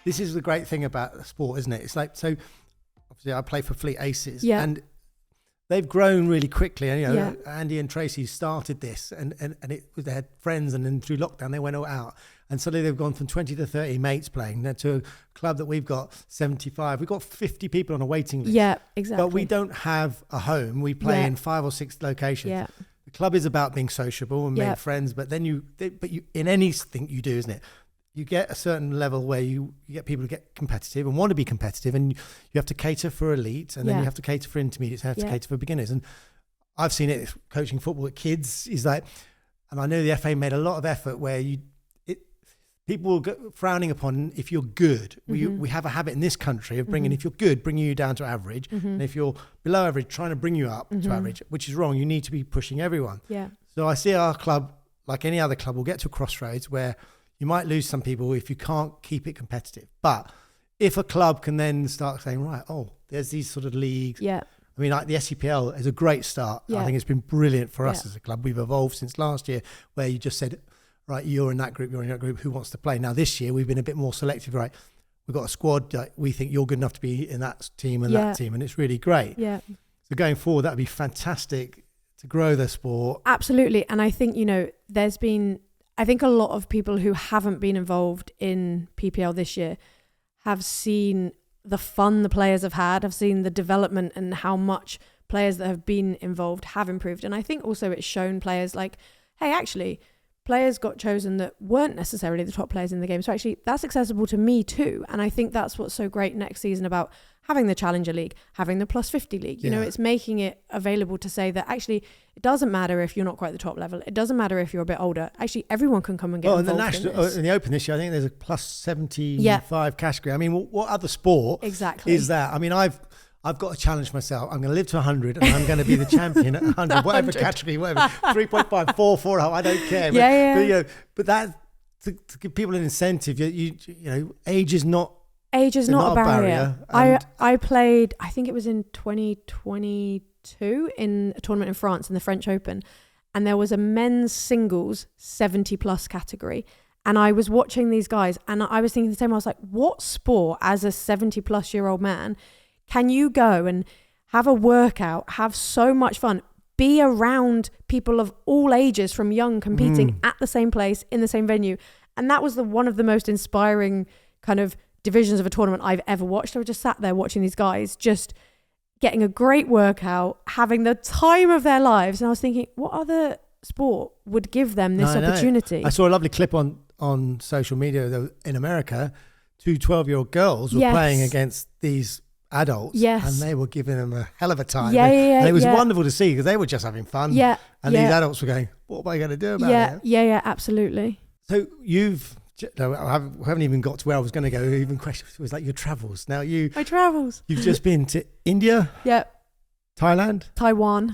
this is the great thing about the sport, isn't it? It's like, so obviously I play for Fleet Aces, and they've grown really quickly. And, you know, Andy and Tracy started this, and it was, they had friends, and then through lockdown they went all out, and suddenly they've gone from 20 to 30 mates playing. Now to a club that we've got 75, we've got 50 people on a waiting list. Yeah, exactly. But we don't have a home. We play in 5 or 6 locations. Yeah. The club is about being sociable and make friends, but then you in anything you do, isn't it? You get a certain level where you get people to get competitive and want to be competitive, and you have to cater for elite, and then you have to cater for intermediates, and have to cater for beginners. And I've seen it coaching football at kids is like, and I know the FA made a lot of effort where people will go frowning upon if you're good. We have a habit in this country of bringing, if you're good, bringing you down to average, and if you're below average, trying to bring you up to average, which is wrong. You need to be pushing everyone. Yeah. So I see our club, like any other club, will get to a crossroads where you might lose some people if you can't keep it competitive. But if a club can then start saying, right, there's these sort of leagues. Yeah. I mean, like the SCPL is a great start. Yeah. I think it's been brilliant for us as a club. We've evolved since last year, where you just said, right, you're in that group, who wants to play? Now this year we've been a bit more selective, right? We've got a squad that we think you're good enough to be in that team and that team, and it's really great. Yeah. So going forward, that'd be fantastic to grow the sport. Absolutely. And I think, there's been, I think a lot of people who haven't been involved in PPL this year have seen the fun the players have had, have seen the development and how much players that have been involved have improved. And I think also it's shown players like, hey, actually, players got chosen that weren't necessarily the top players in the game. So actually that's accessible to me too. And I think that's what's so great next season about having the Challenger League, having the Plus 50 League. You know, it's making it available to say that actually it doesn't matter if you're not quite the top level. It doesn't matter if you're a bit older. Actually, everyone can come and get involved in the Open this year, I think there's a plus 75 category. I mean, what other sport is that? I mean, I've got to challenge myself. I'm going to live to 100 and I'm going to be the champion at 100, whatever category, whatever, 3.5, 4, I don't care. But that, to give people an incentive, you know, age is not a barrier. I played, I think it was in 2022 in a tournament in France in the French Open, and there was a men's singles 70 plus category. And I was watching these guys and I was thinking the same. I was like, what sport as a 70 plus year old man can you go and have a workout, have so much fun, be around people of all ages from young competing at the same place in the same venue? And that was one of the most inspiring kind of divisions of a tournament I've ever watched. I was just sat there watching these guys just getting a great workout, having the time of their lives. And I was thinking, what other sport would give them this opportunity? I saw a lovely clip on social media in America. 2 12-year-old girls were playing against these adults, and they were giving them a hell of a time. And it was wonderful to see because they were just having fun. These adults were going, what am I going to do about it? Yeah, absolutely. So we haven't even got to where I was going to go. Even question was like your travels. Now my travels. You've just been to India. Thailand. Taiwan.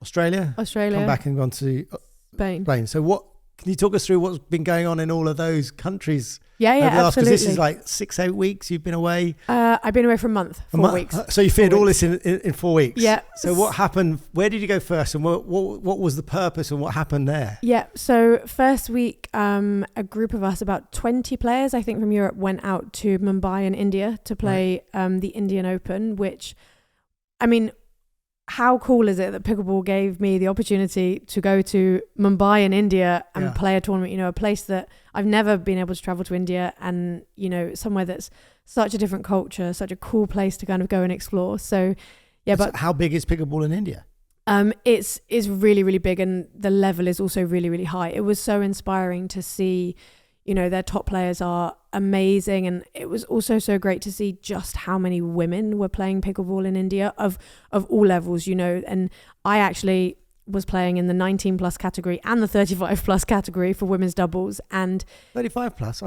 Australia. Come back and gone to Spain. So can you talk us through what's been going on in all of those countries? Absolutely. Because this is like 6-8 weeks you've been away. I've been away for a month, 4 weeks. So you fit all this in 4 weeks. Yeah. So what happened? Where did you go first, and what was the purpose, and what happened there? Yeah. So first week, a group of us, about 20 players, I think, from Europe, went out to Mumbai in India to play the Indian Open. Which, I mean, how cool is it that Pickleball gave me the opportunity to go to Mumbai in India and play a tournament, you know, a place that I've never been able to travel to India, and, you know, somewhere that's such a different culture, such a cool place to kind of go and explore. So, but how big is Pickleball in India? It's really, really big, and the level is also really, really high. It was so inspiring to see, you know, their top players are amazing. And it was also so great to see just how many women were playing pickleball in India of all levels, you know. And I actually was playing in the 19 plus category and the 35 plus category for women's doubles, and 35 plus.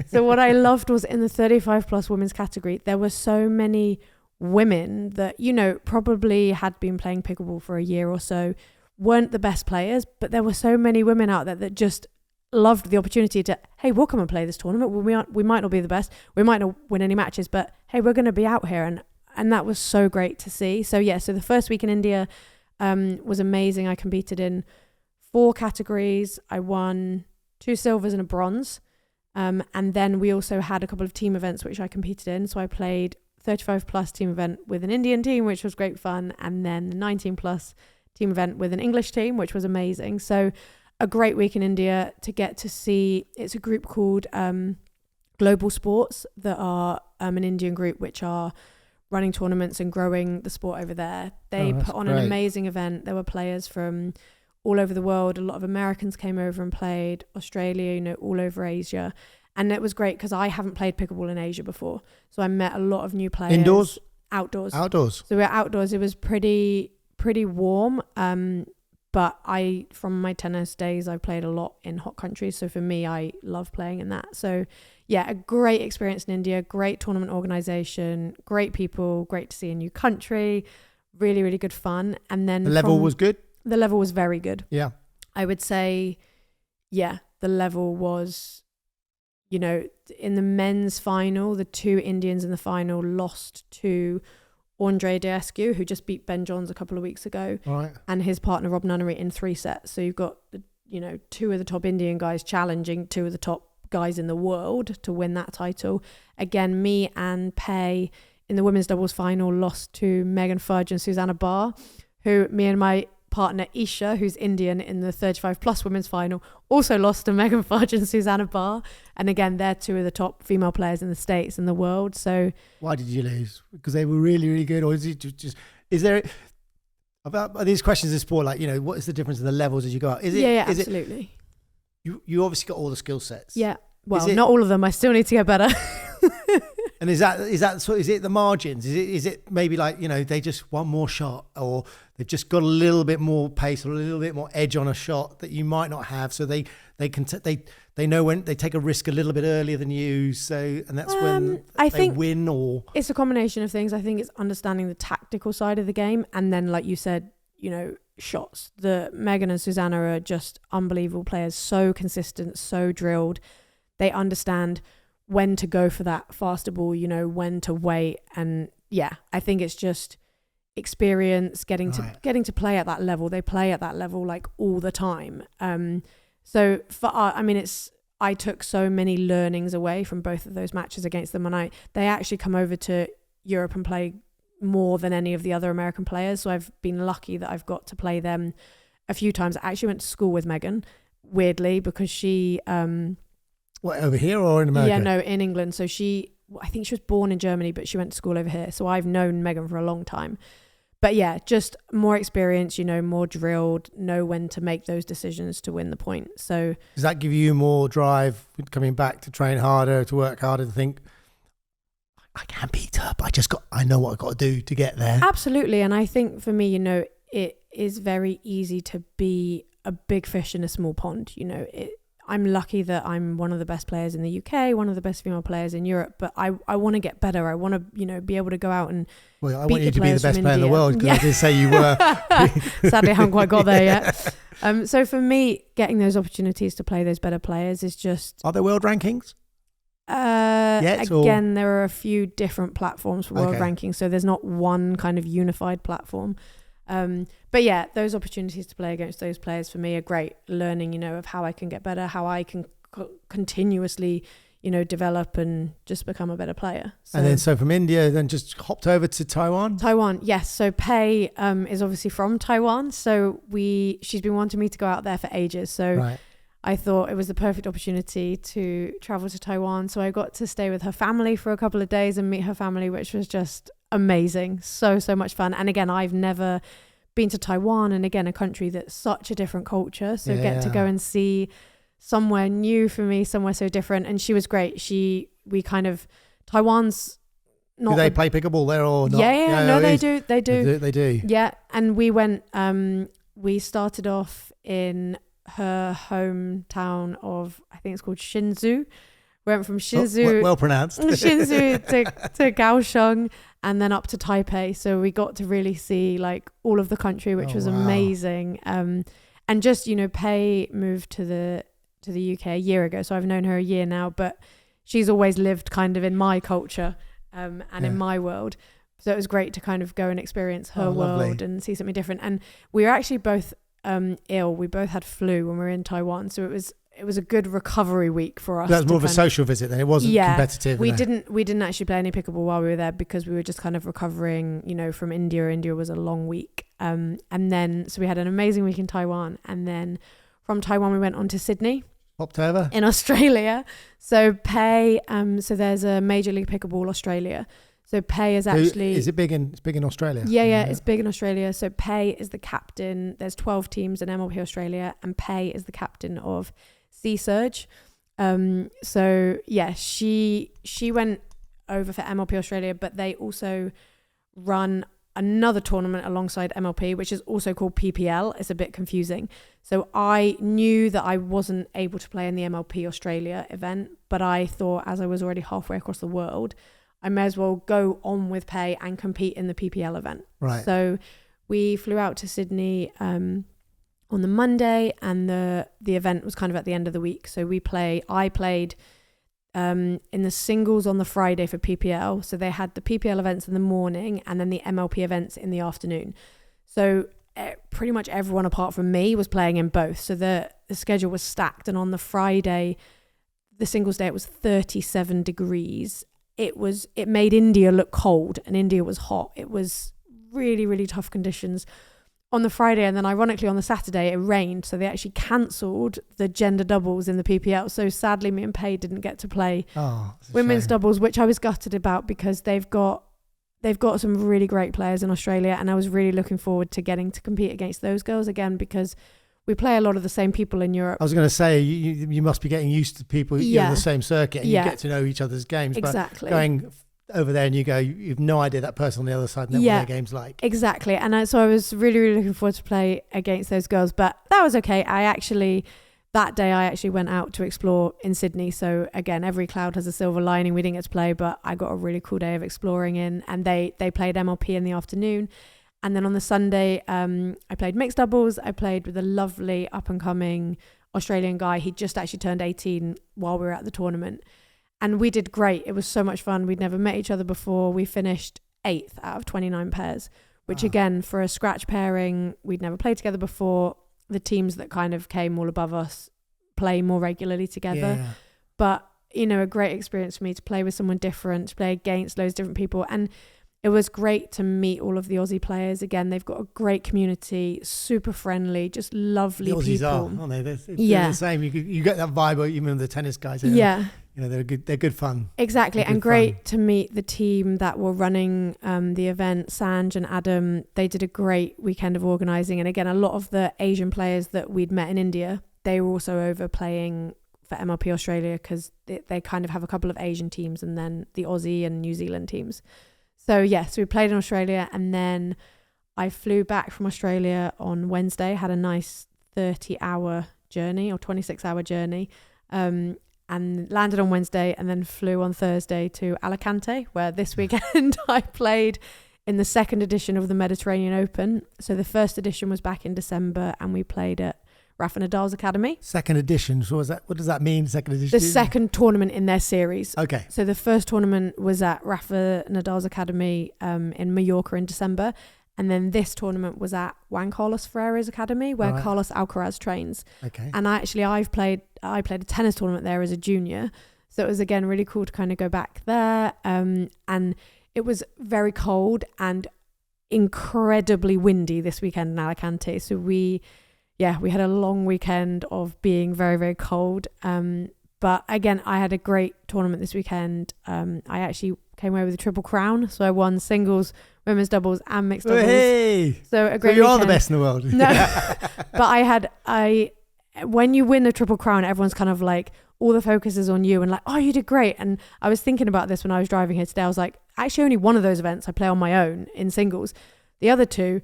So what I loved was in the 35 plus women's category, there were so many women that, you know, probably had been playing pickleball for a year or so, weren't the best players, but there were so many women out there that just loved the opportunity to, hey, we'll come and play this tournament. We might not be the best, we might not win any matches, but hey, we're going to be out here. And that was so great to see. So so the first week in India was amazing. I competed in 4 categories. I won 2 silvers and a bronze. And then we also had a couple of team events which I competed in. So I played 35 plus team event with an Indian team, which was great fun. And then the 19 plus team event with an English team, which was amazing. So a great week in India to get to see. It's a group called Global Sports that are an Indian group which are running tournaments and growing the sport over there. They put on an amazing event. There were players from all over the world. A lot of Americans came over and played, Australia, all over Asia. And it was great because I haven't played pickleball in Asia before. So I met a lot of new players. Indoors? Outdoors. Outdoors. So we were outdoors. It was pretty warm. But from my tennis days, I played a lot in hot countries. So for me, I love playing in that. So yeah, a great experience in India, great tournament organization, great people, great to see a new country, really, really good fun. And then the level was good? The level was very good. Yeah. I would say, yeah, the level was, in the men's final, the two Indians in the final lost to Andre Deescu, who just beat Ben Johns a couple of weeks ago, right, and his partner Rob Nunnery in 3 sets. So you've got two of the top Indian guys challenging two of the top guys in the world to win that title. Again, me and Pei in the women's doubles final lost to Megan Fudge and Susanna Barr, who me and my partner Isha, who's Indian, in the 35 plus women's final also lost to Megan Fudge and Susanna Barr. And again, they're two of the top female players in the States and the world. So why did you lose? Because they were really, really good? Or is it just is there about these questions in sport, like, what is the difference in the levels as you go up? Is it absolutely. You obviously got all the skill sets. Yeah. Well, not all of them. I still need to get better. And is it the margins? Is it maybe like, they just want more shot, or they've just got a little bit more pace or a little bit more edge on a shot that you might not have, so they know when they take a risk a little bit earlier than you, and that's when I think win? Or it's a combination of things. I think it's understanding the tactical side of the game, and then like you said, shots. The Megan and Susanna are just unbelievable players, so consistent, so drilled. They understand when to go for that faster ball, when to wait. And yeah, I think it's just experience, getting to play at that level. They play at that level like all the time. So for I took so many learnings away from both of those matches against them, and they actually come over to Europe and play more than any of the other American players. So I've been lucky that I've got to play them a few times. I actually went to school with Megan, weirdly, because she what, over here or in America? Yeah, no, in England. So I think she was born in Germany, but she went to school over here. So I've known Megan for a long time. But yeah, just more experience, more drilled, know when to make those decisions to win the point. So does that give you more drive coming back to train harder, to work harder, to think, I can beat up. I know what I've got to do to get there. Absolutely. And I think for me, it is very easy to be a big fish in a small pond. I'm lucky that I'm one of the best players in the UK, one of the best female players in Europe, but I want to get better. I want to, be able to go out and I want you to be the best player in the world, because I did say you were. Sadly, I haven't quite got there yet. So for me, getting those opportunities to play those better players is just... Are there world rankings? Again, there are a few different platforms for world rankings, so there's not one kind of unified platform. But yeah, those opportunities to play against those players for me are great. Learning, of how I can get better, how I can continuously, develop and just become a better player. So, and then so from India, then just hopped over to Taiwan? Taiwan, yes. So Pei is obviously from Taiwan. So she's been wanting me to go out there for ages. So I thought it was the perfect opportunity to travel to Taiwan. So I got to stay with her family for a couple of days and meet her family, which was just amazing. So much fun. And again, I've never been to Taiwan, and again, a country that's such a different culture. So get to go and see somewhere new for me, somewhere so different. And she was great. Taiwan's not... Do they play pickleball there or not? Yeah, they do. They do. Yeah. And we went, we started off in her hometown of, I think it's called Hsinchu. Went from Hsinchu, well pronounced, Hsinchu to Kaohsiung, and then up to Taipei. So we got to really see like all of the country, which was amazing. And just Pei moved to the UK a year ago, so I've known her a year now. But she's always lived kind of in my culture and in my world. So it was great to kind of go and experience her world and see something different. And we were actually both ill. We both had flu when we were in Taiwan, so a good recovery week for us. That was more of a social visit then. It wasn't competitive. We didn't actually play any pickleball while we were there because we were just kind of recovering, from India. India was a long week. And then, so we had an amazing week in Taiwan. And then from Taiwan, we went on to Sydney. Popped over. In Australia. So Pei, so there's a Major League Pickleball Australia. So Pei is actually... Is it big in Australia? Yeah, it's big in Australia. So Pei is the captain. There's 12 teams in MLP Australia, and Pei is the captain of Sea Surge. So yeah, she went over for MLP Australia, but they also run another tournament alongside MLP, which is also called PPL. It's a bit confusing. So I knew that I wasn't able to play in the MLP Australia event, but I thought, as I was already halfway across the world, I may as well go on with Pei and compete in the PPL event. Right. So we flew out to Sydney on the Monday, and the event was kind of at the end of the week. So I played in the singles on the Friday for PPL. So they had the PPL events in the morning and then the MLP events in the afternoon. So pretty much everyone apart from me was playing in both. So the schedule was stacked. And on the Friday, the singles day, it was 37 degrees. It made India look cold, and India was hot. It was really, really tough conditions on the Friday. And then ironically on the Saturday it rained, so they actually cancelled the gender doubles in the PPL. So sadly me and Pei didn't get to play women's doubles, which I was gutted about, because they've got some really great players in Australia, and I was really looking forward to getting to compete against those girls again, because we play a lot of the same people in Europe. I was going to say, you must be getting used to people on the same circuit, and you get to know each other's games. Exactly. But going over there and you've no idea that person on the other side and what their game's like. Exactly. And so I was really, really looking forward to play against those girls, but that was okay. That day I actually went out to explore in Sydney. So again, every cloud has a silver lining. We didn't get to play, but I got a really cool day of exploring and they played MLP in the afternoon. And then on the Sunday, I played mixed doubles. I played with a lovely up-and-coming Australian guy. He just actually turned 18 while we were at the tournament. And we did great. It was so much fun. We'd never met each other before. We finished 8th out of 29 pairs, which again, for a scratch pairing, we'd never played together before. The teams that kind of came all above us play more regularly together. Yeah. But, a great experience for me to play with someone different, to play against loads of different people. And it was great to meet all of the Aussie players. Again, they've got a great community, super friendly, just lovely people. The Aussies are, aren't they? They're the same. You get that vibe, even the tennis guys. They're good fun. Exactly, and great to meet the team that were running the event, Sanj and Adam. They did a great weekend of organising. And again, a lot of the Asian players that we'd met in India, they were also over playing for MLP Australia, because they kind of have a couple of Asian teams and then the Aussie and New Zealand teams. So we played in Australia, and then I flew back from Australia on Wednesday, had a nice 30-hour journey or 26-hour journey, and landed on Wednesday, and then flew on Thursday to Alicante, where this weekend I played in the second edition of the Mediterranean Open. So the first edition was back in December, and we played at Rafa Nadal's Academy. Second edition. So what does that mean? Second edition? The second tournament in their series. Okay. So the first tournament was at Rafa Nadal's Academy in Mallorca in December. And then this tournament was at Juan Carlos Ferrera's Academy, where Carlos Alcaraz trains. Okay. And I played a tennis tournament there as a junior. So it was, again, really cool to kind of go back there. And it was very cold and incredibly windy this weekend in Alicante. So we had a long weekend of being very, very cold. But again, I had a great tournament this weekend. I actually came away with a triple crown. So I won singles, women's doubles and mixed doubles. Hey! So a great So you are weekend. the best in the world. No, but when you win a triple crown, everyone's kind of like, all the focus is on you and like, oh, you did great. And I was thinking about this when I was driving here today. I was like, actually only one of those events I play on my own in singles. The other two,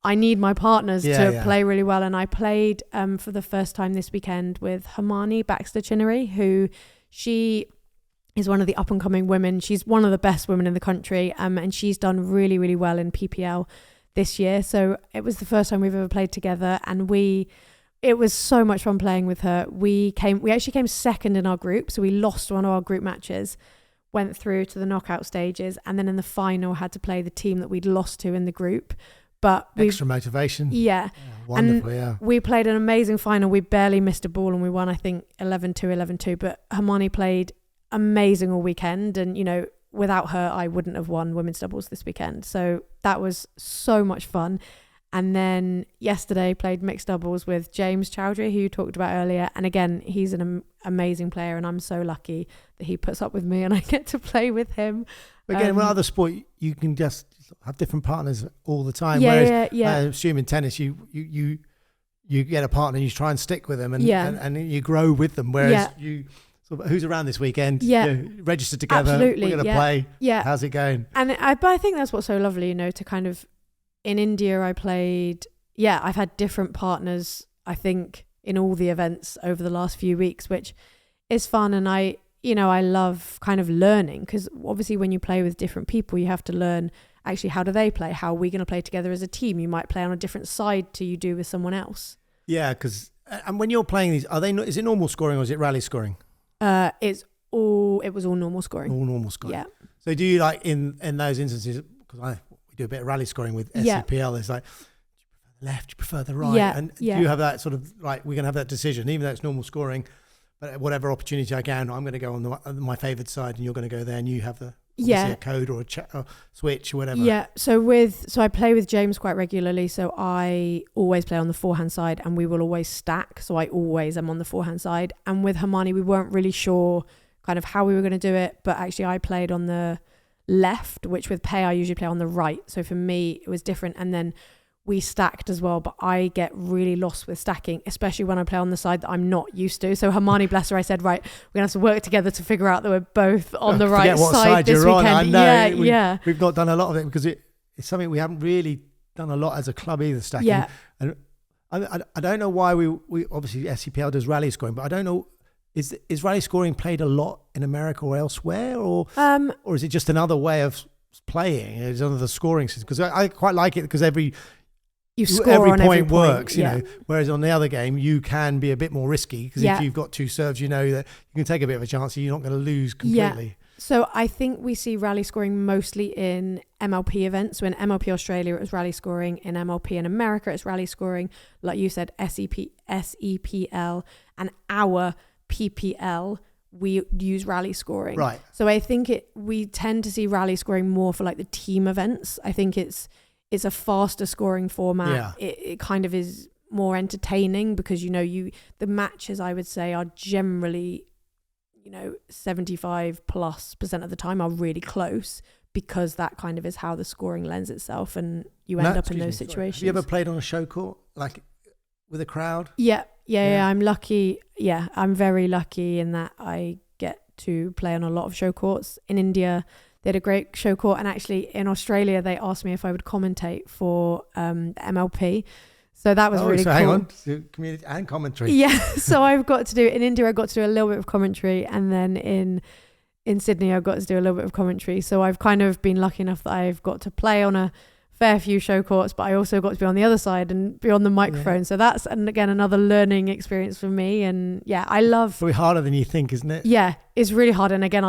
I need my partners to play really well. And I played for the first time this weekend with Hermione Baxter-Chinnery, who she is one of the up-and-coming women. She's one of the best women in the country, and she's done really, really well in PPL this year. So it was the first time we've ever played together, and it was so much fun playing with her. We actually came second in our group, so we lost one of our group matches, went through to the knockout stages, and then in the final had to play the team that we'd lost to in the group. but extra motivation. Yeah. Wonderful, and we played an amazing final. We barely missed a ball and we won, I think, 11-2, 11-2. But Hermione played amazing all weekend. And, you know, without her, I wouldn't have won women's doubles this weekend. So that was so much fun. And then yesterday played mixed doubles with James Chowdhury, who you talked about earlier. And again, he's an amazing player. And I'm so lucky that he puts up with me and I get to play with him. But again, with other sport, you can just have different partners all the time. Yeah, Whereas yeah. I assume in tennis, you get a partner and you try and stick with them and you grow with them. Whereas you sort of, who's around this weekend? Register together. Absolutely. We're going to play. Yeah. How's it going? But I think that's what's so lovely, you know, to kind of, in India, I played, I've had different partners, I think, in all the events over the last few weeks, which is fun. And I love kind of learning, because obviously when you play with different people, you have to learn actually how do they play? How are we going to play together as a team? You might play on a different side to you do with someone else. Yeah, because and when you're playing these, is it normal scoring or is it rally scoring? It was all normal scoring. All normal scoring. Yeah. So do you like in those instances, because we do a bit of rally scoring with SCPL, it's like, do you prefer the left, do you prefer the right? Yeah. And do you have that sort of, like, we're going to have that decision, even though it's normal scoring, but whatever opportunity I can, I'm going to go on my favoured side and you're going to go there and you have a code or a switch or whatever. Yeah. So I play with James quite regularly. So I always play on the forehand side and we will always stack. So I always am on the forehand side. And with Hermione, we weren't really sure kind of how we were going to do it. But actually I played on the left, which with Pei, I usually play on the right. So for me, it was different. And then we stacked as well, but I get really lost with stacking, especially when I play on the side that I'm not used to. So Hermione, bless her, I said, right, we're going to have to work together to figure out that we're both on the right side this weekend. I know. Yeah, we've not done a lot of it because it's something we haven't really done a lot as a club either, stacking. Yeah. And I don't know why we obviously SCPL does rally scoring, but I don't know, is rally scoring played a lot in America or elsewhere, or is it just another way of playing? It's another scoring system, because I quite like it because every point works, you know. Whereas on the other game, you can be a bit more risky because if you've got two serves, you know that you can take a bit of a chance. So you're not going to lose completely. Yeah. So I think we see rally scoring mostly in MLP events. So in MLP Australia, it was rally scoring. In MLP in America, it's rally scoring. Like you said, SEPL and our PPL, we use rally scoring. Right. So I think we tend to see rally scoring more for like the team events. I think it's a faster scoring format. Yeah. It kind of is more entertaining because, you know, the matches, I would say, are generally, you know, 75+% of the time are really close, because that kind of is how the scoring lends itself and you end up in those situations. Have you ever played on a show court, like with a crowd? Yeah. I'm lucky. Yeah, I'm very lucky in that I get to play on a lot of show courts. In India, they had a great show court, and actually in Australia they asked me if I would commentate for the MLP. So that was really cool. Hang on, community and commentary. Yeah, so I've got to do in India. I got to do a little bit of commentary, and then in Sydney I got to do a little bit of commentary. So I've kind of been lucky enough that I've got to play on a fair few show courts, but I also got to be on the other side and be on the microphone. Yeah. So that's, and again, another learning experience for me. And yeah, I love... Probably harder than you think, isn't it? Yeah, it's really hard. And again,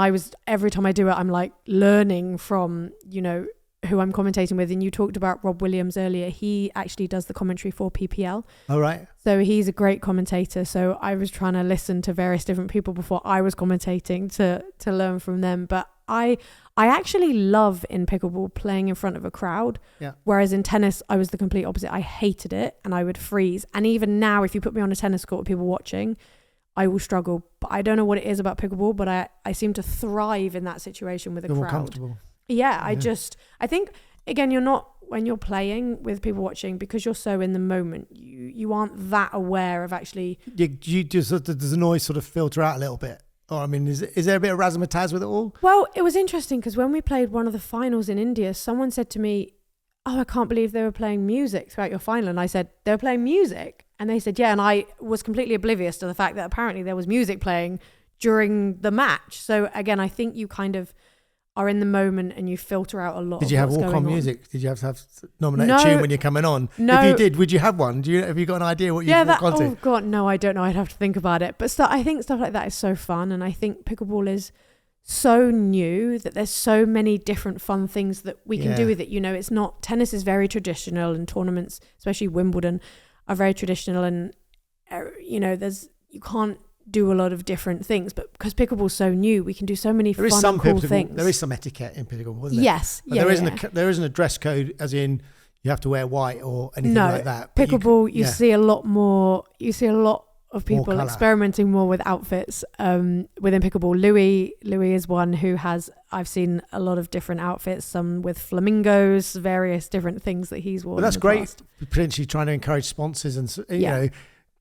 every time I do it, I'm like learning from, you know, who I'm commentating with. And you talked about Rob Williams earlier. He actually does the commentary for PPL. Oh, right. So he's a great commentator. So I was trying to listen to various different people before I was commentating to learn from them. But I actually love in pickleball playing in front of a crowd. Yeah. Whereas in tennis, I was the complete opposite. I hated it and I would freeze. And even now, if you put me on a tennis court with people watching, I will struggle. But I don't know what it is about pickleball, but I seem to thrive in that situation with a crowd. More comfortable. Yeah, I think, again, you're not, when you're playing with people watching, because you're so in the moment, you aren't that aware of actually... You just, does the noise sort of filter out a little bit? Or, I mean, is there a bit of razzmatazz with it all? Well, it was interesting because when we played one of the finals in India, someone said to me, oh, I can't believe they were playing music throughout your final. And I said, they were playing music? And they said, yeah. And I was completely oblivious to the fact that apparently there was music playing during the match. So again, I think you kind of are in the moment and you filter out a lot. Did you have walk-on music? Did you have to have nominated tune when you're coming on? No. If you did, would you have one? Have you got an idea what you'd walk on to? Oh God, no, I don't know. I'd have to think about it. But I think stuff like that is so fun. And I think pickleball is so new that there's so many different fun things that we can do with it. You know, it's not, tennis is very traditional, and tournaments, especially Wimbledon, are very traditional, and you know, you can't do a lot of different things, but because pickleball's so new, we can do so many fun and cool things. There is some etiquette in pickleball, isn't there? Yes. But there isn't a dress code as in you have to wear white or anything like that. But pickleball, you see a lot more, of people experimenting more with outfits within pickleball. Louis is one who I've seen a lot of different outfits, some with flamingos, various different things that he's worn. But that's great, potentially trying to encourage sponsors and you know,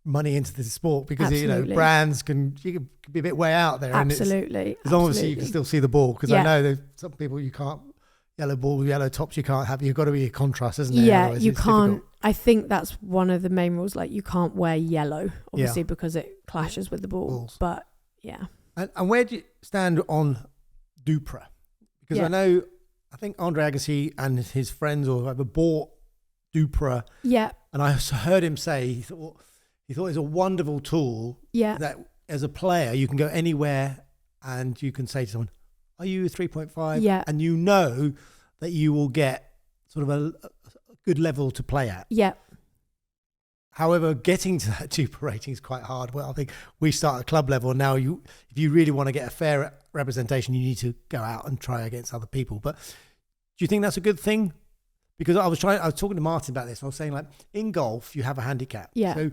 money into the sport, because you know, brands can be a bit way out there. Absolutely. And as long as you can still see the ball, because I know there's some people you can't, yellow ball, yellow tops, you can't have, you've got to be a contrast, isn't it? Yeah, otherwise you can't. Difficult. I think that's one of the main rules. Like, you can't wear yellow, obviously, because it clashes with the balls. But yeah. And where do you stand on Dupra? Because I think Andre Agassi and his friends or whoever bought Dupra. Yeah. And I heard him say he thought it was a wonderful tool. Yeah. That as a player you can go anywhere and you can say to someone, "Are you a 3.5?" Yeah. And you know that you will get sort of a good level to play at. Yeah. However, getting to that Dupra rating is quite hard. Well, I think we start at club level now. If you really want to get a fair representation, you need to go out and try against other people. But do you think that's a good thing? Because I was talking to Martin about this. I was saying, like, in golf, you have a handicap. Yeah. So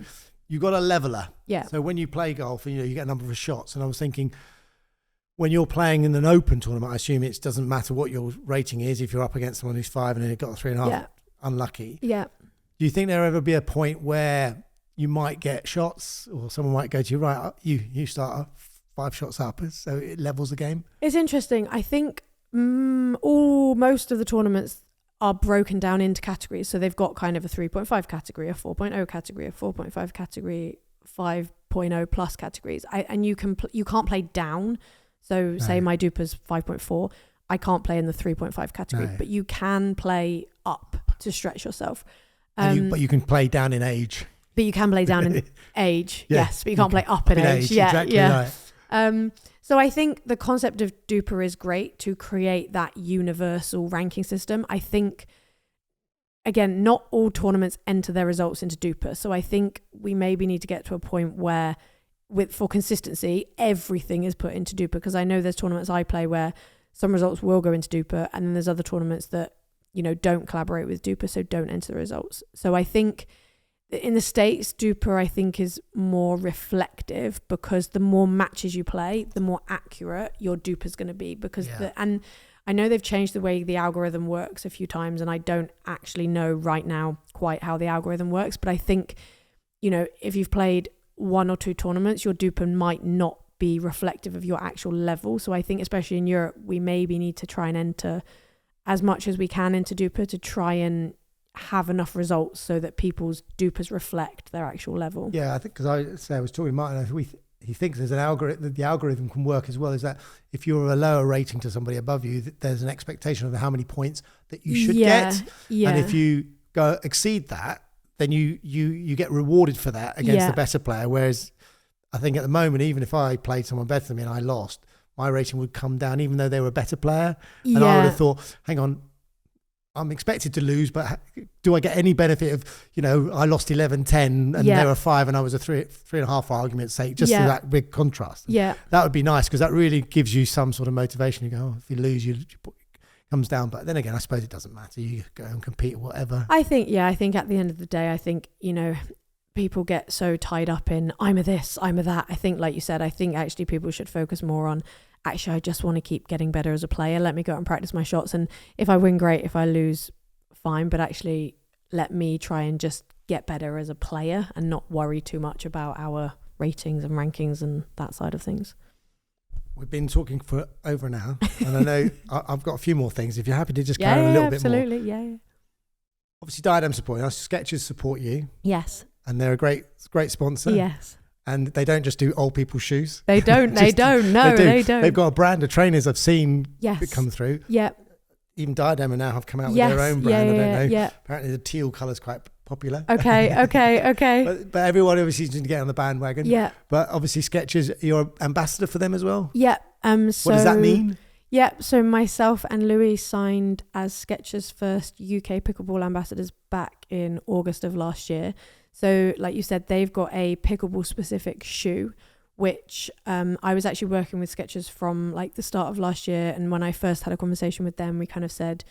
you've got a leveler. Yeah. So when you play golf, you get a number of shots. And I was thinking, when you're playing in an open tournament, I assume it doesn't matter what your rating is. If you're up against someone who's 5 and then you've got a 3.5, unlucky. Yeah. Do you think there'll ever be a point where you might get shots, or someone might go to you, right, you start 5 shots up, so it levels the game? It's interesting. I think most of the tournaments are broken down into categories. So they've got kind of a 3.5 category, a 4.0 category, a 4.5 category, 5.0 plus categories. And you can't play down. So say my Dupa's 5.4, I can't play in the 3.5 category, but you can play up to stretch yourself. But you can play down in age. But you can play down in age, yes. But you can't play up in age. Yeah, exactly right. So I think the concept of Dupa is great to create that universal ranking system. I think, again, not all tournaments enter their results into Dupa. So I think we maybe need to get to a point where, for consistency, everything is put into Dupa, because I know there's tournaments I play where some results will go into Dupa, and then there's other tournaments that, don't collaborate with Dupa, so don't enter the results. So I think in the States, Dupa, I think, is more reflective, because the more matches you play, the more accurate your Dupa is going to be. And I know they've changed the way the algorithm works a few times, and I don't actually know right now quite how the algorithm works, but I think, if you've played 1 or 2 tournaments, your Dupa might not be reflective of your actual level. So I think, especially in Europe, we maybe need to try and enter as much as we can into Dupa to try and have enough results so that people's Dupas reflect their actual level. Yeah, I think, because I was talking to Martin, he thinks there's an algorithm, the algorithm can work as well, is that if you're a lower rating to somebody above you, there's an expectation of how many points that you should get. Yeah. And if you exceed that, then you get rewarded for that against the better player. Whereas I think at the moment, even if I played someone better than me and I lost, my rating would come down, even though they were a better player. And I would have thought, hang on, I'm expected to lose, but do I get any benefit of, I lost 11-10 and they were 5 and I was a 3.5 for argument's sake, just for that big contrast. Yeah. That would be nice, because that really gives you some sort of motivation. You go, if you lose, it comes down. But then again, I suppose it doesn't matter. You go and compete or whatever. I think at the end of the day, I think, people get so tied up in, I'm a this, I'm a that. I think, like you said, I think actually people should focus more on, actually, I just want to keep getting better as a player. Let me go out and practice my shots. And if I win, great. If I lose, fine. But actually, let me try and just get better as a player and not worry too much about our ratings and rankings and that side of things. We've been talking for over an hour. And I know I've got a few more things. If you're happy to just carry on a little bit more. Absolutely. Yeah. Obviously, Diadem support us. Skechers support you. Yes. And they're a great sponsor. Yes. And they don't just do old people's shoes. They don't. No, they don't. They've got a brand of trainers I've seen come through. Yeah. Even Diadem now have come out with their own brand. I don't know. Yeah. Apparently the teal colour's quite popular. Okay. But everyone obviously seems to get on the bandwagon. Yeah. But obviously Skechers, you're ambassador for them as well? Yeah. So what does that mean? Yeah, so myself and Louis signed as Skechers' first UK pickleball ambassadors back in August of last year. So like you said, they've got a pickleball specific shoe, which I was actually working with Skechers from like the start of last year. And when I first had a conversation with them, we kind of said,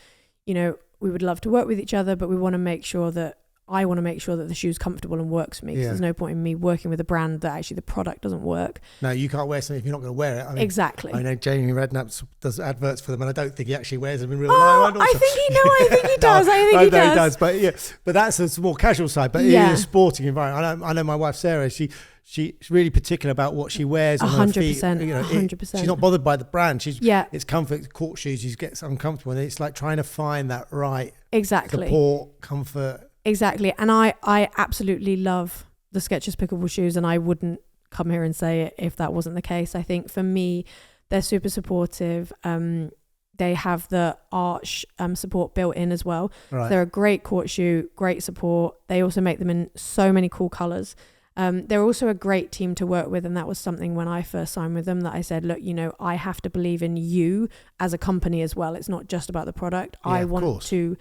you know, we would love to work with each other, but we want to make sure that I want to make sure that the shoe's comfortable and works for me, because there's no point in me working with a brand that actually the product doesn't work. No, you can't wear something if you're not going to wear it. I mean, exactly. I know Jamie Redknapp does adverts for them, and I don't think he actually wears them in real life. I think he does. I think he does. But yeah, but that's a more casual side. But in a sporting environment, I know my wife Sarah. She's really particular about what she wears on her feet. 100%. She's not bothered by the brand. It's comfort. Court shoes, she gets uncomfortable, and it's like trying to find that right support, comfort. Exactly. And I absolutely love the Skechers pickleball shoes, and I wouldn't come here and say it if that wasn't the case. I think for me, they're super supportive. They have the arch support built in as well. Right. So they're a great court shoe, great support. They also make them in so many cool colours. They're also a great team to work with, and that was something when I first signed with them that I said, look, you know, I have to believe in you as a company as well. It's not just about the product. I want to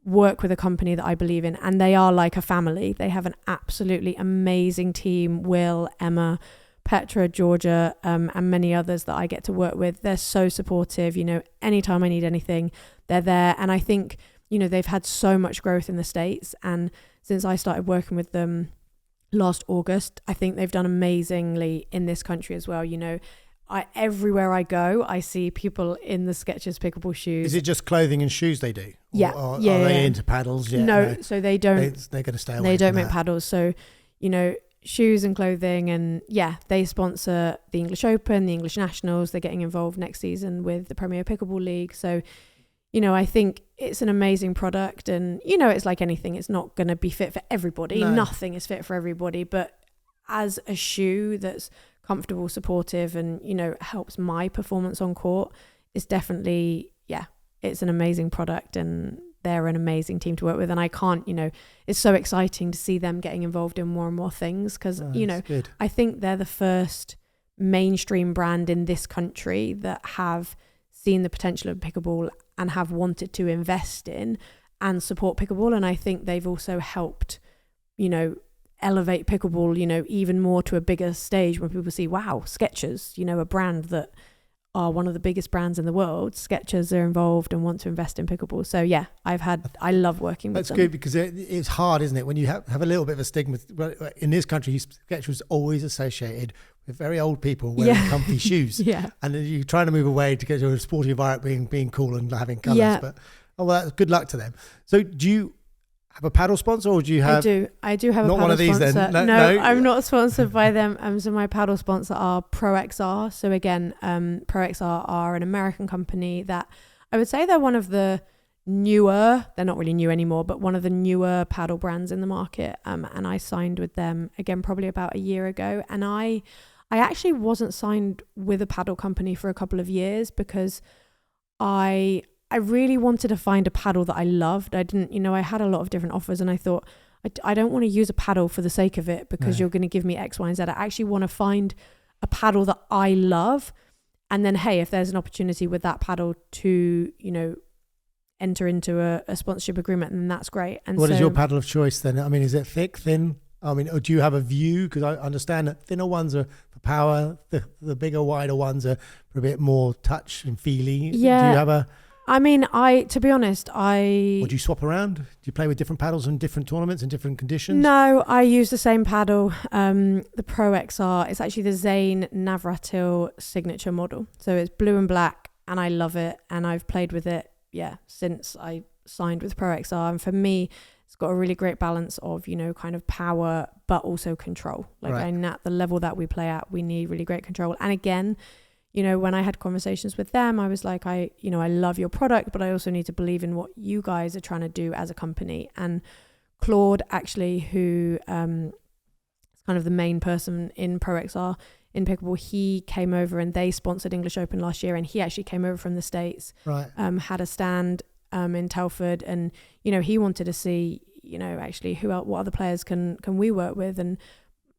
work with a company that I believe in, and they are like a family. They have an absolutely amazing team. Will, Emma, Petra, Georgia, and many others that I get to work with. They're so supportive. You know, anytime I need anything, they're there. And I think, you know, they've had so much growth in the States, and since I started working with them last August, I think they've done amazingly in this country as well. You know, everywhere I go, I see people in the Skechers pickleball shoes. Is it just clothing and shoes they do? Are yeah. they into paddles? Yeah, no, so they don't. They're going to stay away. They don't from make that. paddles. So, you know, shoes and clothing, and they sponsor the English Open, the English Nationals. They're getting involved next season with the Premier Pickleball League. So, you know, I think it's an amazing product, and you know, it's like anything. It's not going to be fit for everybody. No. Nothing is fit for everybody, but as a shoe that's comfortable, supportive, and you know, helps my performance on court, it's definitely it's an amazing product, and they're an amazing team to work with. And I can't, you know, it's so exciting to see them getting involved in more and more things, because you know, good. I think they're the first mainstream brand in this country that have seen the potential of pickleball and have wanted to invest in and support pickleball. And I think they've also helped, you know, elevate pickleball, you know, even more to a bigger stage when people see, wow, Skechers, you know, a brand that are one of the biggest brands in the world. Skechers are involved and want to invest in pickleball. So yeah, I love working with them. That's good, because it's hard, isn't it? When you have a little bit of a stigma. In this country, Skechers was always associated with very old people wearing comfy shoes. Yeah. And then you're trying to move away to get to a sporty environment, being cool and having colours. Yeah. But good luck to them. So do you have a paddle sponsor, or do you have? I do have a paddle sponsor. Not one of these then? No, I'm not sponsored by them. So my paddle sponsor are ProXR. So again, ProXR are an American company that I would say they're one of the newer, they're not really new anymore, but one of the newer paddle brands in the market. And I signed with them again probably about a year ago. And I actually wasn't signed with a paddle company for a couple of years, because I really wanted to find a paddle that I loved. I didn't, you know, I had a lot of different offers, and I thought, I don't want to use a paddle for the sake of it because you're going to give me X, Y, and Z. I actually want to find a paddle that I love. And then, hey, if there's an opportunity with that paddle to, you know, enter into a sponsorship agreement, then that's great. And what is your paddle of choice then? I mean, is it thick, thin? I mean, or do you have a view? Because I understand that thinner ones are for power, the bigger, wider ones are for a bit more touch and feely. Yeah. Do you have a... I mean, to be honest, Or do you swap around? Do you play with different paddles in different tournaments and different conditions? No, I use the same paddle. The Pro XR. It's actually the Zane Navratil signature model. So it's blue and black, and I love it. And I've played with it, since I signed with Pro XR. And for me, it's got a really great balance of, you know, kind of power, but also control. Like, and at the level that we play at, we need really great control. And again, you know, when I had conversations with them, I was like, I love your product, but I also need to believe in what you guys are trying to do as a company. And Claude, actually, who is kind of the main person in Pro XR in Pickleball, he came over and they sponsored English Open last year, and he actually came over from the States, had a stand in Telford, and, you know, he wanted to see, you know, actually what other players can we work with. And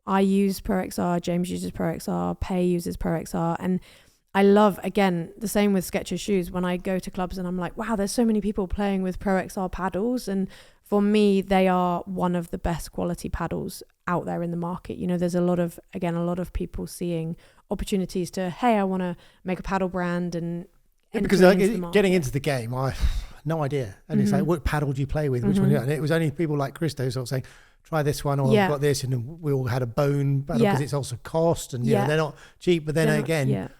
I use Pro XR, James uses Pro XR, Pay uses Pro XR, and I love, again, the same with Skechers shoes. When I go to clubs and I'm like, wow, there's so many people playing with Pro XR paddles. And for me, they are one of the best quality paddles out there in the market. You know, there's a lot of people seeing opportunities to, hey, I want to make a paddle brand. And because getting into the game, I no idea. And it's like, what paddle do you play with? Which one? And it was only people like Christo sort of saying, try this one, or I've got this. And we all had a bone paddle because it's also cost, and you know, they're not cheap. But then again,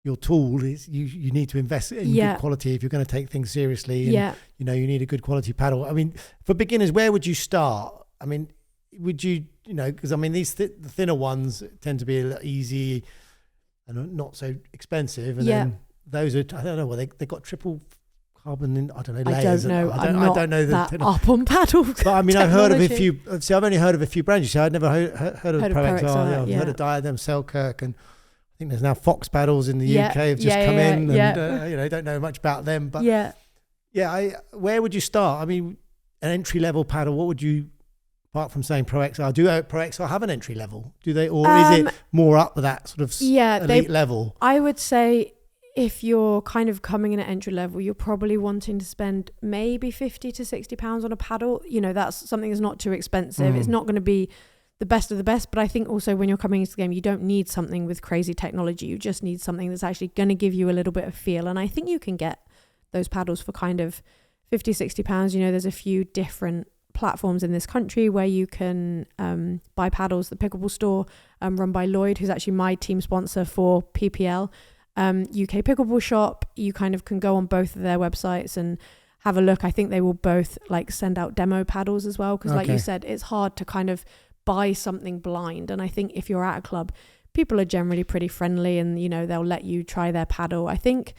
your tool is you need to invest in good quality if you're going to take things seriously. And, you know, you need a good quality paddle. I mean, for beginners, where would you start? I mean, would you know, because I mean, these the thinner ones tend to be a little easy and not so expensive. And then those are, I don't know, they got triple carbon in, I don't know, layers. I don't know that up on paddle. But I mean, I've heard of a few, so I've only heard of a few brands. I'd never heard of Pro XR. I've heard of Diadem, Selkirk, and I think there's now Fox paddles in the UK have just come in, and you know, don't know much about them. But where would you start? I mean, an entry level paddle, what would you, apart from saying Pro XR, do Pro XR have an entry level? Do they, or is it more up with that sort of elite level? I would say if you're kind of coming in at entry level, you're probably wanting to spend maybe £50 to £60 on a paddle. You know, that's something that's not too expensive. It's not going to be the best of the best, but I think also when you're coming into the game, you don't need something with crazy technology. You just need something that's actually going to give you a little bit of feel. And I think you can get those paddles for kind of £50, £60. You know, there's a few different platforms in this country where you can buy paddles. The Pickleball store, run by Lloyd, who's actually my team sponsor for PPL, UK Pickleball shop. You kind of can go on both of their websites and have a look. I think they will both like send out demo paddles as well, because like you said, it's hard to kind of buy something blind. And I think if you're at a club, people are generally pretty friendly, and you know, they'll let you try their paddle. I think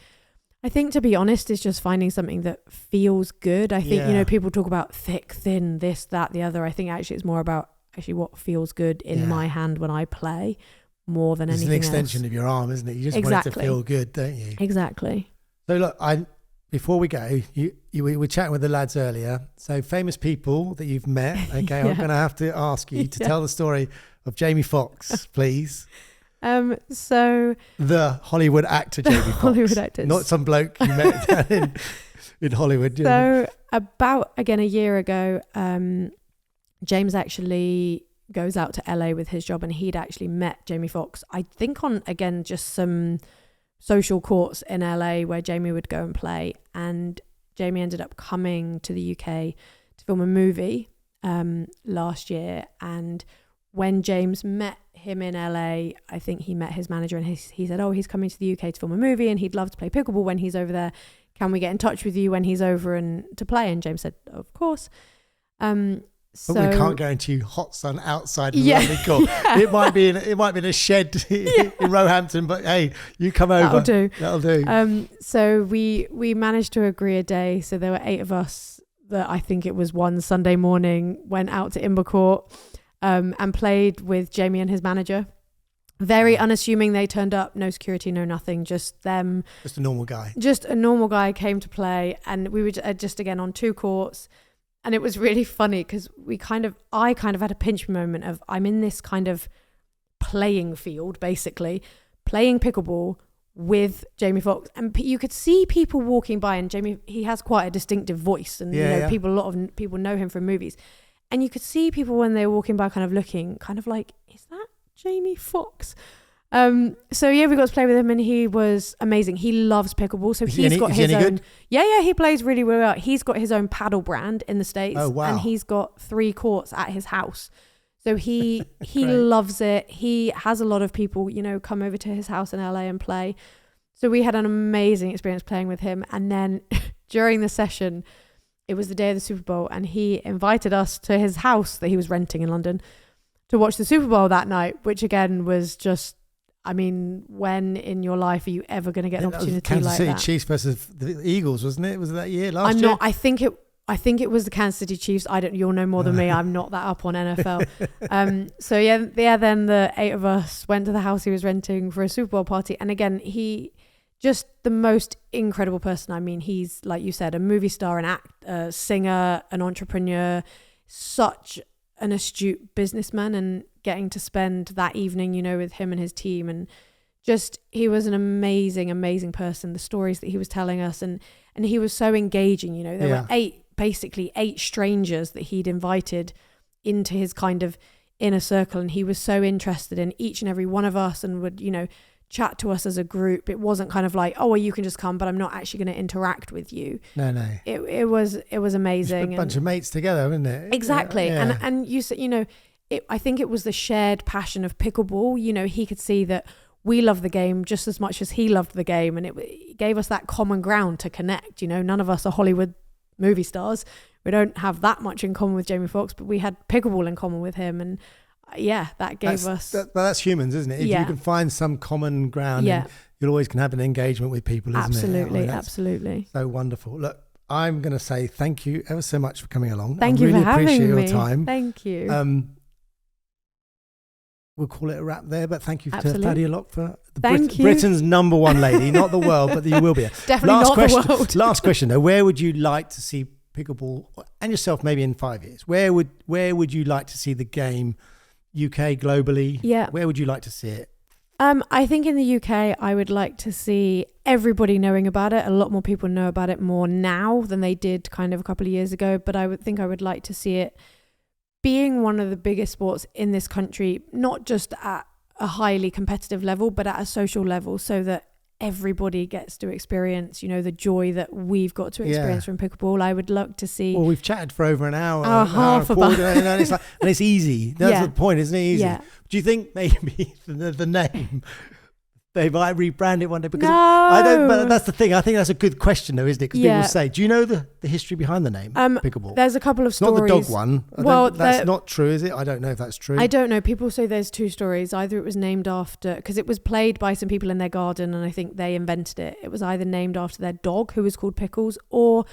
to be honest, it's just finding something that feels good. I think, you know, people talk about thick, thin, this, that, the other. I think actually it's more about actually what feels good in my hand when I play, more than anything else. It's an extension of your arm, isn't it? You just want it to feel good, don't you? Exactly. So look, before we go, we were chatting with the lads earlier. So famous people that you've met. Okay, I'm going to have to ask you to tell the story of Jamie Foxx, please. So the Hollywood actor Jamie Foxx, Hollywood actor, not some bloke you met down in Hollywood. So about a year ago, James actually goes out to LA with his job, and he'd actually met Jamie Foxx, I think on just some social courts in LA where Jamie would go and play. And Jamie ended up coming to the UK to film a movie last year. And when James met him in LA, I think he met his manager, and he said, he's coming to the UK to film a movie and he'd love to play pickleball when he's over there. Can we get in touch with you when he's over and to play? And James said, of course. So but we can't guarantee hot sun outside. Cool. It might be in a shed in Roehampton, but hey, you come over. That'll do. So we managed to agree a day. So there were 8 of us that I think it was one Sunday morning went out to Imbercourt and played with Jamie and his manager. Very unassuming. They turned up, no security, no nothing, just them. Just a normal guy. Just a normal guy came to play, and we were just again on 2 courts. And it was really funny because I kind of had a pinch moment of, I'm in this kind of playing field, basically, playing pickleball with Jamie Foxx. And you could see people walking by, and Jamie, he has quite a distinctive voice, and a lot of people know him from movies. And you could see people when they were walking by kind of looking, kind of like, is that Jamie Foxx? So we got to play with him, and he was amazing. He loves pickleball, so he's got his own. Yeah, he plays really, really well. He's got his own paddle brand in the States. Oh, wow. And he's got 3 courts at his house. So he loves it. He has a lot of people, you know, come over to his house in LA and play. So we had an amazing experience playing with him. And then during the session, it was the day of the Super Bowl, and he invited us to his house that he was renting in London to watch the Super Bowl that night, which again was just, I mean, when in your life are you ever going to get an opportunity like that? Kansas City Chiefs versus the Eagles, wasn't it? Was it that year, last year? I think it was the Kansas City Chiefs. You'll know more than me. I'm not that up on NFL. Then the 8 of us went to the house he was renting for a Super Bowl party. And again, he just the most incredible person. I mean, he's, like you said, a movie star, an actor, singer, an entrepreneur, such an astute businessman, and getting to spend that evening, you know, with him and his team and he was an amazing person. The stories that he was telling us, and he was so engaging. You know, there were eight strangers that he'd invited into his kind of inner circle, and he was so interested in each and every one of us, and would, you know, chat to us as a group. It wasn't kind of like, oh, well, you can just come, but I'm not actually going to interact with you. No. It was amazing. A bunch of mates together, isn't it? Exactly. Yeah. And you said, you know, I think it was the shared passion of pickleball. You know, he could see that we love the game just as much as he loved the game, and it gave us that common ground to connect. You know, none of us are Hollywood movie stars. We don't have that much in common with Jamie Foxx, but we had pickleball in common with him, and that gave us. That's humans, isn't it? If you can find some common ground, you'll always can have an engagement with people, isn't it? Absolutely. So wonderful. Look, I'm going to say thank you ever so much for coming along. Thank you really for having appreciate me. your time. Thank you. We'll call it a wrap there, but thank you to Absolutely. Thaddea Lock for you. Britain's number one lady, not the world, but you will be. Definitely the world. Last question though, where would you like to see pickleball and yourself maybe in 5 years? Where would you like to see the game, UK, globally? Yeah. Where would you like to see it? I think in the UK, I would like to see everybody knowing about it. A lot more people know about it more now than they did kind of a couple of years ago, but I would like to see it being one of the biggest sports in this country, not just at a highly competitive level, but at a social level, so that everybody gets to experience, you know, the joy that we've got to experience from pickleball. I would love to see. Well, we've chatted for over an hour, half and it's and it's easy. That's the point, isn't it? Easy. Yeah. Do you think maybe the name they might rebrand it one day? Because No. I don't. But that's the thing. I think that's a good question, though, isn't it? Because people say, "Do you know the history behind the name pickleball?" There's a couple of stories. Not the dog one. That's not true, is it? I don't know if that's true. I don't know. People say there's two stories. Either it was named after, because it was played by some people in their garden, and I think they invented it. It was either named after their dog, who was called Pickles, or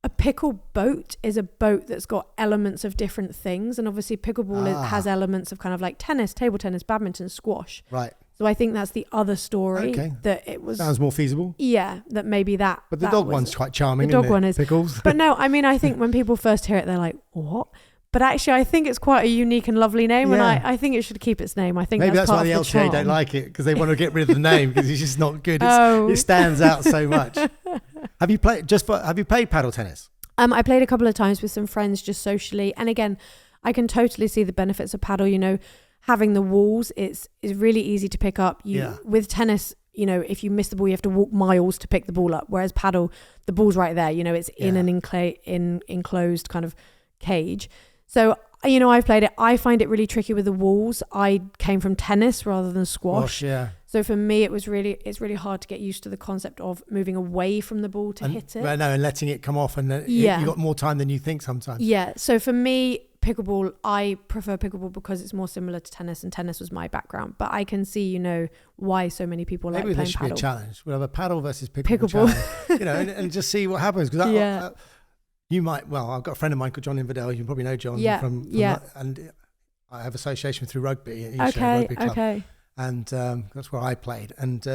a pickle boat is a boat that's got elements of different things. And obviously pickleball has elements of kind of like tennis, table tennis, badminton, squash. Right. So I think that's the other story. Okay. That it was. Sounds more feasible. Yeah, that maybe that. But the dog one's quite charming. The dog isn't it? one is. Pickles. But no, I mean, I think when people first hear it, they're like, what? But actually, I think it's quite a unique and lovely name, and I think it should keep its name. I think maybe that's part why the of LTA charm. don't like it, because they want to get rid of the name because it's just not good. It stands out so much. Have you played paddle tennis? I played a couple of times with some friends just socially, and again, I can totally see the benefits of paddle. You know, having the walls, is really easy to pick up. With tennis, you know, if you miss the ball, you have to walk miles to pick the ball up. Whereas paddle, the ball's right there. You know, it's in an enclosed kind of cage. So, you know, I've played it. I find it really tricky with the walls. I came from tennis rather than squash. So for me, it's really hard to get used to the concept of moving away from the ball to hit it. And letting it come off, and you got more time than you think sometimes. Yeah. So for me, pickleball, I prefer pickleball because it's more similar to tennis, and tennis was my background. But I can see, you know, why so many people like playing paddle. Maybe there should be a challenge. We'll have a paddle versus pickleball challenge, you know, and just see what happens. Because you might. Well, I've got a friend of mine called John Inverdale. You probably know John. And I have association through rugby. Rugby club. Okay. And that's where I played. And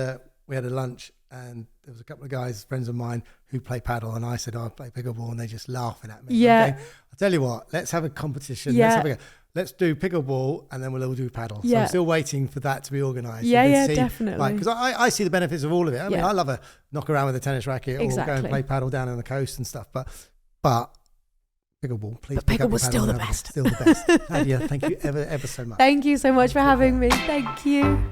we had a lunch, and there was a couple of guys, friends of mine, who play paddle, and I said, I play pickleball, and they just laughing at me. Yeah. Okay, I'll tell you what, let's have a competition. Yeah. Let's do pickleball, and then we'll all do paddle. Yeah. So I'm still waiting for that to be organised. Yeah, definitely. Like, because I see the benefits of all of it. I mean, I love a knock around with a tennis racket or go and play paddle down on the coast and stuff. But pickleball, please. But pickleball's still the best. Still the best. Thaddea, thank you ever so much. Thank you so much for having me. Thank you.